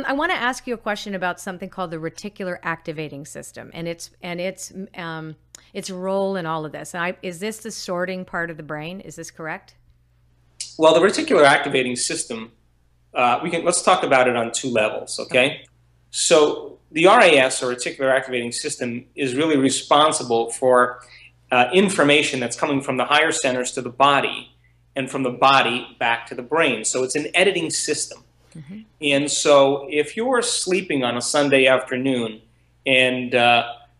I want to ask you a question about something called the reticular activating system and its role in all of this. Is this the sorting part of the brain? Is this correct? Well, the reticular activating system, let's talk about it on two levels, Okay. okay? So the RAS, or reticular activating system, is really responsible for information that's coming from the higher centers to the body and from the body back to the brain. So it's an editing system. Mm-hmm. And so if you're sleeping on a Sunday afternoon and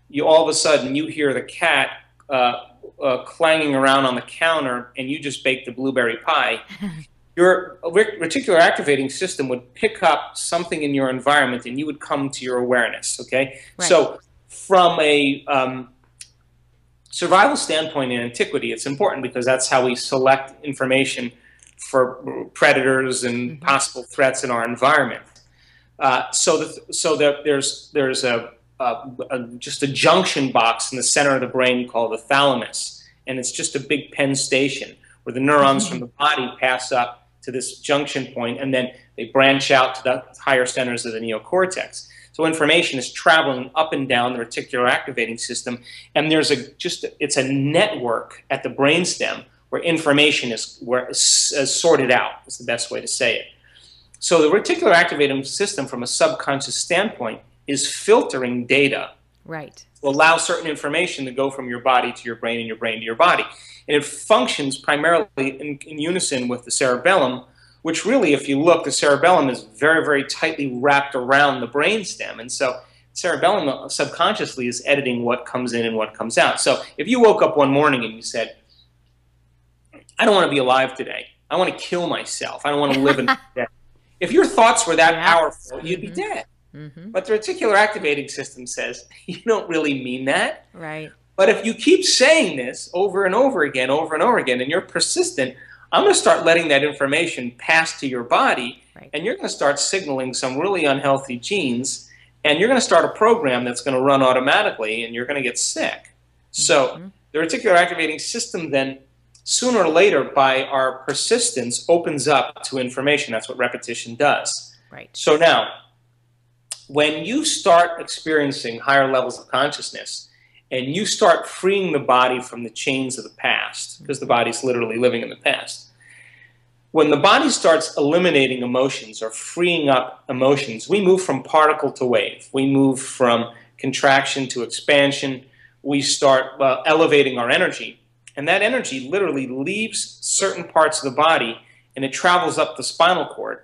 you all of a sudden you hear the cat clanging around on the counter and you just baked a blueberry pie, your reticular activating system would pick up something in your environment and you would come to your awareness, okay? Right. So from a survival standpoint in antiquity, it's important because that's how we select information for predators and possible threats in our environment. There's just a junction box in the center of the brain called the thalamus, and it's just a big Penn station where the neurons from the body pass up to this junction point, and then they branch out to the higher centers of the neocortex. So information is traveling up and down the reticular activating system, and it's a network at the brainstem where information is sorted out, is the best way to say it. So the reticular activating system from a subconscious standpoint is filtering data. Right. To allow certain information to go from your body to your brain and your brain to your body. And it functions primarily in unison with the cerebellum, which really, if you look, the cerebellum is very, very tightly wrapped around the brainstem. And so cerebellum subconsciously is editing what comes in and what comes out. So if you woke up one morning and you said, I don't want to be alive today. I want to kill myself. I don't want to live in death. If your thoughts were that powerful, you'd be dead. But the reticular activating system says, you don't really mean that. Right. But if you keep saying this over and over again, and you're persistent, I'm going to start letting that information pass to your body, and you're going to start signaling some really unhealthy genes, and you're going to start a program that's going to run automatically, and you're going to get sick. So the reticular activating system then, sooner or later, by our persistence, opens up to information. That's what repetition does. Right. So now, when you start experiencing higher levels of consciousness and you start freeing the body from the chains of the past, because the body's literally living in the past, when the body starts eliminating emotions or freeing up emotions, we move from particle to wave. We move from contraction to expansion. We start elevating our energy. And that energy literally leaves certain parts of the body and it travels up the spinal cord.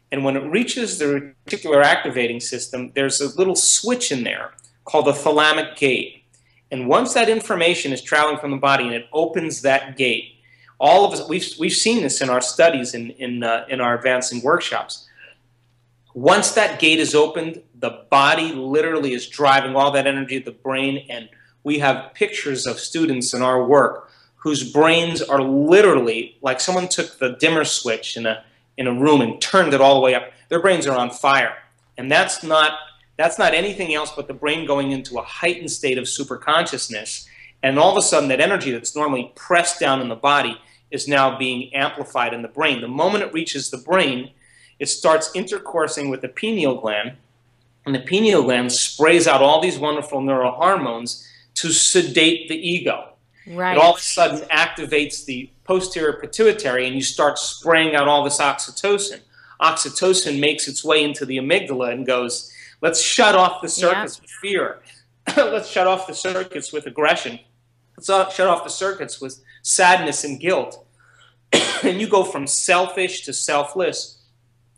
And when it reaches the reticular activating system, there's a little switch in there called the thalamic gate. And once that information is traveling from the body and it opens that gate, all of us, we've seen this in our studies in our advancing workshops. Once that gate is opened, the body literally is driving all that energy at the brain, and we have pictures of students in our work whose brains are literally like someone took the dimmer switch in a room and turned it all the way up. Their brains are on fire. And that's not anything else but the brain going into a heightened state of superconsciousness. And all of a sudden, that energy that's normally pressed down in the body is now being amplified in the brain. The moment it reaches the brain, it starts intercoursing with the pineal gland, and the pineal gland sprays out all these wonderful neurohormones to sedate the ego. Right. It all of a sudden activates the posterior pituitary, and you start spraying out all this oxytocin. Oxytocin makes its way into the amygdala and goes, let's shut off the circuits with fear. Let's shut off the circuits with aggression. Let's shut off the circuits with sadness and guilt. And you go from selfish to selfless,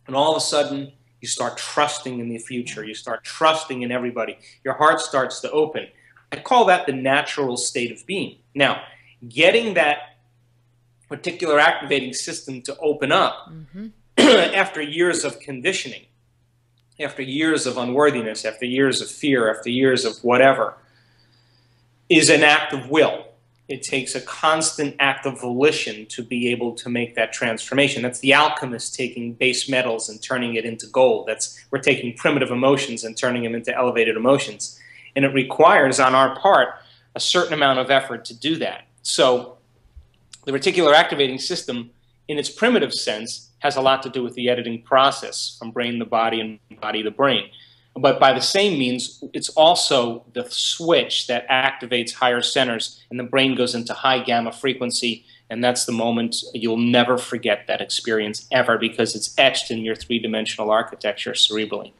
and all of a sudden you start trusting in the future. You start trusting in everybody. Your heart starts to open. I call that the natural state of being. Now, getting that reticular activating system to open up after years of conditioning, after years of unworthiness, after years of fear, after years of whatever, is an act of will. It takes a constant act of volition to be able to make that transformation. That's the alchemist taking base metals and turning it into gold. We're taking primitive emotions and turning them into elevated emotions. And it requires, on our part, a certain amount of effort to do that. So the reticular activating system, in its primitive sense, has a lot to do with the editing process from brain to body and body to brain. But by the same means, it's also the switch that activates higher centers, and the brain goes into high gamma frequency, and that's the moment you'll never forget that experience ever, because it's etched in your three-dimensional architecture cerebrally.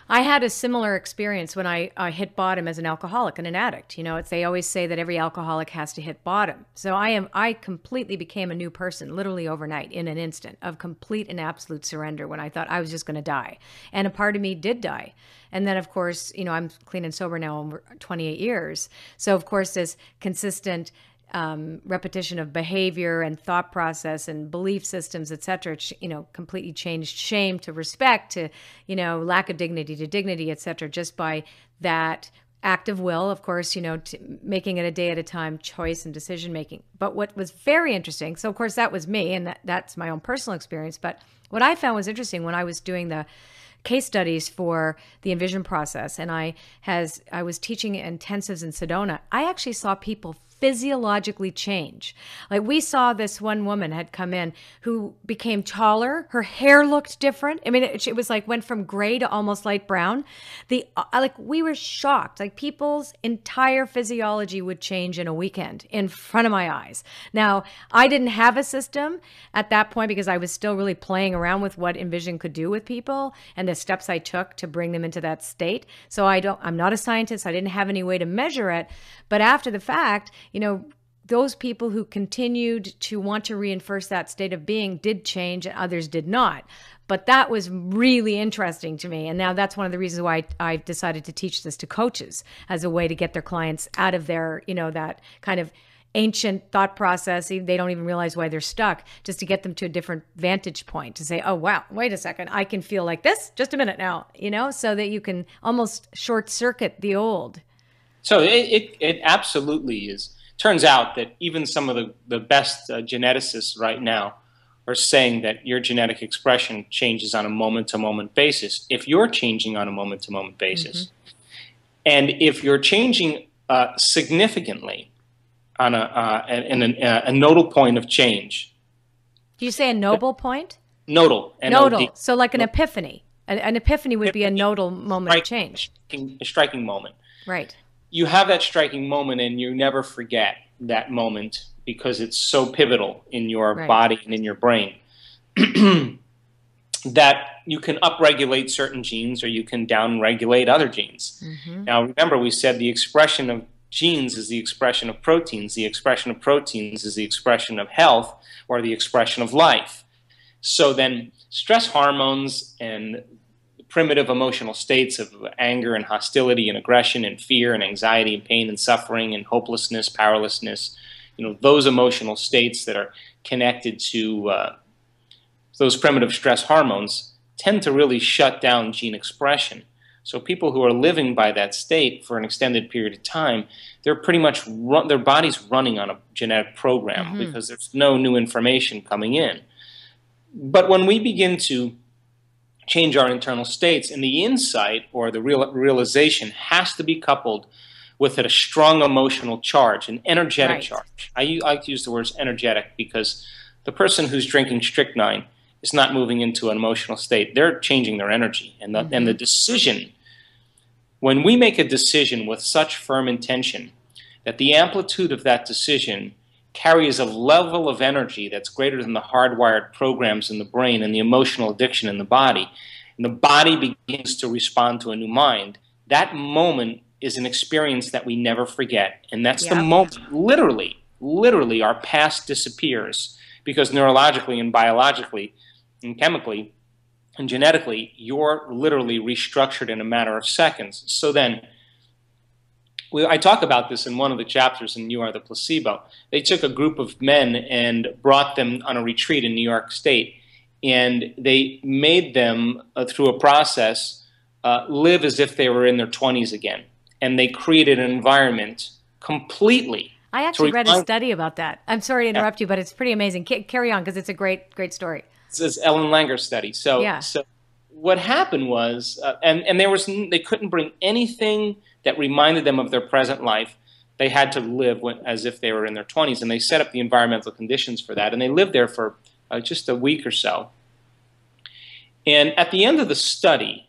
I had a similar experience when I hit bottom as an alcoholic and an addict. They always say that every alcoholic has to hit bottom. So I completely became a new person, literally overnight, in an instant of complete and absolute surrender when I thought I was just going to die. And a part of me did die. And then, of course, I'm clean and sober now over 28 years. So, of course, this consistent repetition of behavior and thought process and belief systems, et cetera, completely changed shame to respect, to, lack of dignity to dignity, et cetera, just by that act of will, of course, making it a day at a time choice and decision making. But what was very interesting, so of course that was me, and that's my own personal experience, but what I found was interesting when I was doing the case studies for the Envision process, and I was teaching intensives in Sedona, I actually saw people physiologically change. Like, we saw this one woman had come in who became taller. Her hair looked different. I mean, it was like went from gray to almost light brown. We were shocked. Like, people's entire physiology would change in a weekend in front of my eyes. Now, I didn't have a system at that point because I was still really playing around with what Envision could do with people and the steps I took to bring them into that state. So I'm not a scientist. I didn't have any way to measure it. But after the fact, those people who continued to want to reinforce that state of being did change and others did not. But that was really interesting to me. And now that's one of the reasons why I decided to teach this to coaches as a way to get their clients out of their, that kind of ancient thought process. They don't even realize why they're stuck, just to get them to a different vantage point to say, oh, wow, wait a second, I can feel like this just a minute now, so that you can almost short circuit the old. So it absolutely is. Turns out that even some of the best geneticists right now are saying that your genetic expression changes on a moment-to-moment basis if you're changing on a moment-to-moment basis. Mm-hmm. And if you're changing significantly on a nodal point of change. Do you say a nodal point? Nodal. Nodal. So like an epiphany. An epiphany would be a nodal moment of change. A striking moment. Right. You have that striking moment and you never forget that moment because it's so pivotal in your body and in your brain that you can upregulate certain genes or you can downregulate other genes. Mm-hmm. Now, remember, we said the expression of genes is the expression of proteins. The expression of proteins is the expression of health or the expression of life. So then stress hormones and primitive emotional states of anger and hostility and aggression and fear and anxiety and pain and suffering and hopelessness, powerlessness, those emotional states that are connected to those primitive stress hormones tend to really shut down gene expression. So people who are living by that state for an extended period of time, they're pretty much their body's running on a genetic program mm-hmm. because there's no new information coming in. But when we begin to change our internal states, and the insight or the realization has to be coupled with a strong emotional charge, an energetic charge. I like to use the words energetic because the person who's drinking strychnine is not moving into an emotional state. They're changing their energy. And the decision, when we make a decision with such firm intention that the amplitude of that decision carries a level of energy that's greater than the hardwired programs in the brain and the emotional addiction in the body, and the body begins to respond to a new mind, that moment is an experience that we never forget. And that's the moment, literally our past disappears because neurologically and biologically and chemically and genetically, you're literally restructured in a matter of seconds. So then, I talk about this in one of the chapters in You Are the Placebo. They took a group of men and brought them on a retreat in New York State, and they made them, through a process, live as if they were in their 20s again. And they created an environment completely. I actually read a study about that. I'm sorry to interrupt you, but it's pretty amazing. Carry on, because it's a great story. It's Ellen Langer's study. So what happened was, and they couldn't bring anything that reminded them of their present life. They had to live as if they were in their 20s, and they set up the environmental conditions for that. And they lived there for just a week or so. And at the end of the study,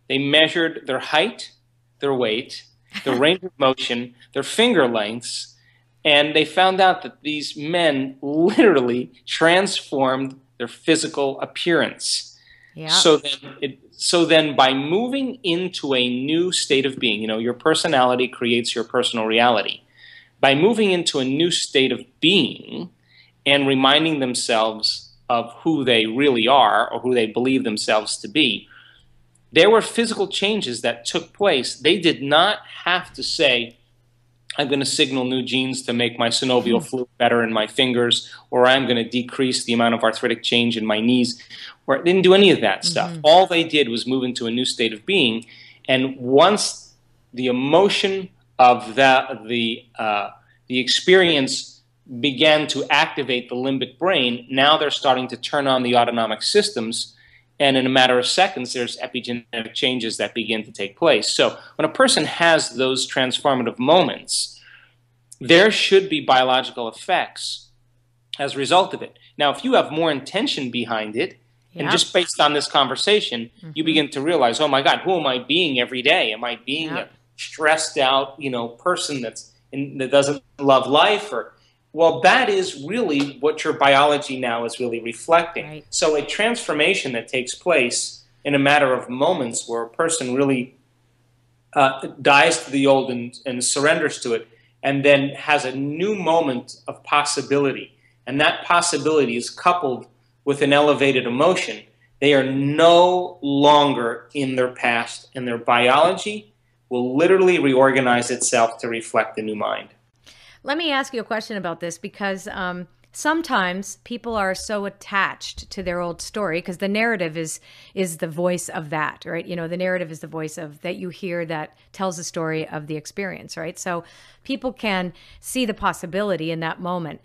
they measured their height, their weight, their range of motion, their finger lengths, and they found out that these men literally transformed their physical appearance. Yeah. So then by moving into a new state of being, your personality creates your personal reality. By moving into a new state of being and reminding themselves of who they really are or who they believe themselves to be, there were physical changes that took place. They did not have to say, I'm going to signal new genes to make my synovial fluid better in my fingers, or I'm going to decrease the amount of arthritic change in my knees. Or they didn't do any of that stuff. All they did was move into a new state of being. And once the emotion of the experience began to activate the limbic brain, now they're starting to turn on the autonomic systems. And in a matter of seconds, there's epigenetic changes that begin to take place. So when a person has those transformative moments, there should be biological effects as a result of it. Now, if you have more intention behind it, and just based on this conversation, you begin to realize, oh my God, who am I being every day? Am I being a stressed out, person that doesn't love life? Or, well, that is really what your biology now is really reflecting. Right. So a transformation that takes place in a matter of moments where a person really dies to the old and surrenders to it, and then has a new moment of possibility. And that possibility is coupled with an elevated emotion. They are no longer in their past, and their biology will literally reorganize itself to reflect the new mind. Let me ask you a question about this, because sometimes people are so attached to their old story, because the narrative is the voice of that, right? The narrative is the voice of that you hear that tells the story of the experience, right? So people can see the possibility in that moment,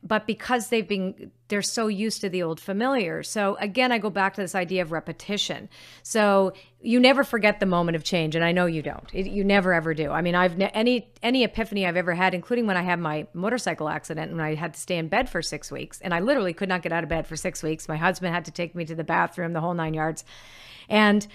but because they're so used to the old familiar. So again, I go back to this idea of repetition. So you never forget the moment of change, and I know you don't. You never ever do. I mean, any epiphany I've ever had, including when I had my motorcycle accident and I had to stay in bed for 6 weeks, and I literally could not get out of bed for 6 weeks. My husband had to take me to the bathroom, the whole 9 yards. And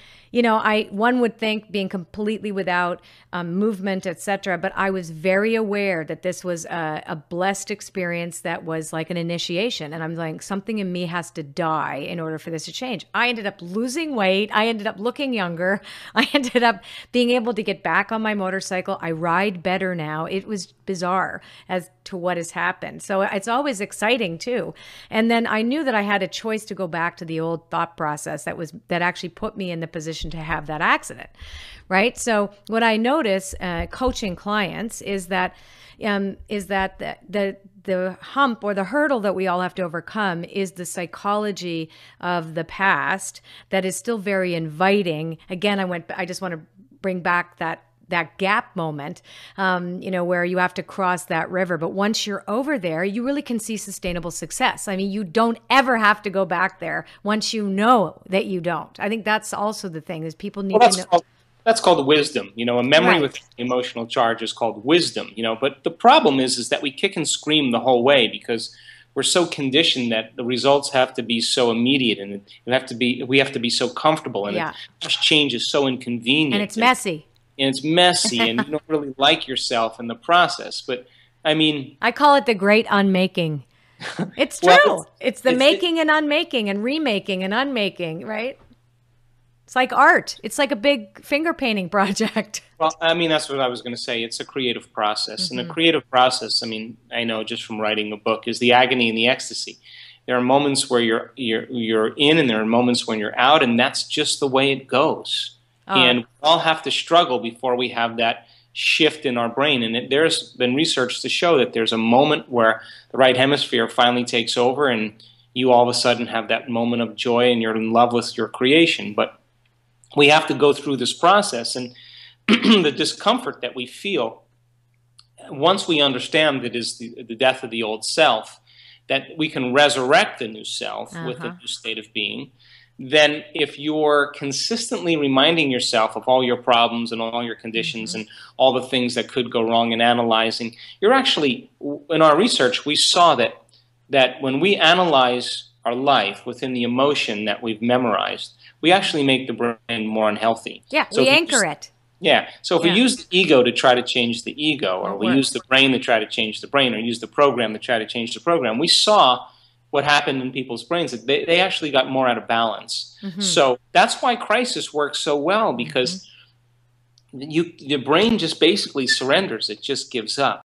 one would think being completely without movement, etc. But I was very aware that this was a blessed experience that was like an initiation. And I'm like, something in me has to die in order for this to change. I ended up losing weight. I ended up looking younger. I ended up being able to get back on my motorcycle. I ride better now. It was bizarre as to what has happened. So it's always exciting too. And then I knew that I had a choice to go back to the old thought process that actually put me in the position to have that accident, right? So what I notice coaching clients is that the hump or the hurdle that we all have to overcome is the psychology of the past that is still very inviting. Again, I just want to bring back that gap moment, where you have to cross that river. But once you're over there, you really can see sustainable success. I mean, you don't ever have to go back there once you know that you don't. I think that's also the thing, is people need to know. That's called wisdom. A memory with emotional charge is called wisdom. But the problem is that we kick and scream the whole way because we're so conditioned that the results have to be so immediate, and we have to be so comfortable, and change is so inconvenient, and it's messy. And you don't really like yourself in the process. But I mean, I call it the great unmaking. It's true. Well, it's the making and unmaking and remaking and unmaking, right? It's like art. It's like a big finger painting project. Well, I mean, that's what I was going to say. It's a creative process. And the creative process, I mean, I know just from writing a book, is the agony and the ecstasy. There are moments where you're in, and there are moments when you're out, and that's just the way it goes. And we all have to struggle before we have that shift in our brain. And there's been research to show that there's a moment where the right hemisphere finally takes over, and you all of a sudden have that moment of joy, and you're in love with your creation. But we have to go through this process, and the discomfort that we feel once we understand that is the death of the old self, that we can resurrect the new self with a new state of being. Then if you're consistently reminding yourself of all your problems and all your conditions and all the things that could go wrong, and analyzing, you're actually, in our research, we saw that when we analyze our life within the emotion that we've memorized, we actually make the brain more unhealthy. Yeah, So we anchor it. yeah. So if we Yeah. use the ego to try to change the ego, or It we use works. the brain to try to change the brain, or use the program to try to change the program, we saw what happened in people's brains. That they actually got more out of balance. So that's why crisis works so well, because the brain just basically surrenders. It just gives up.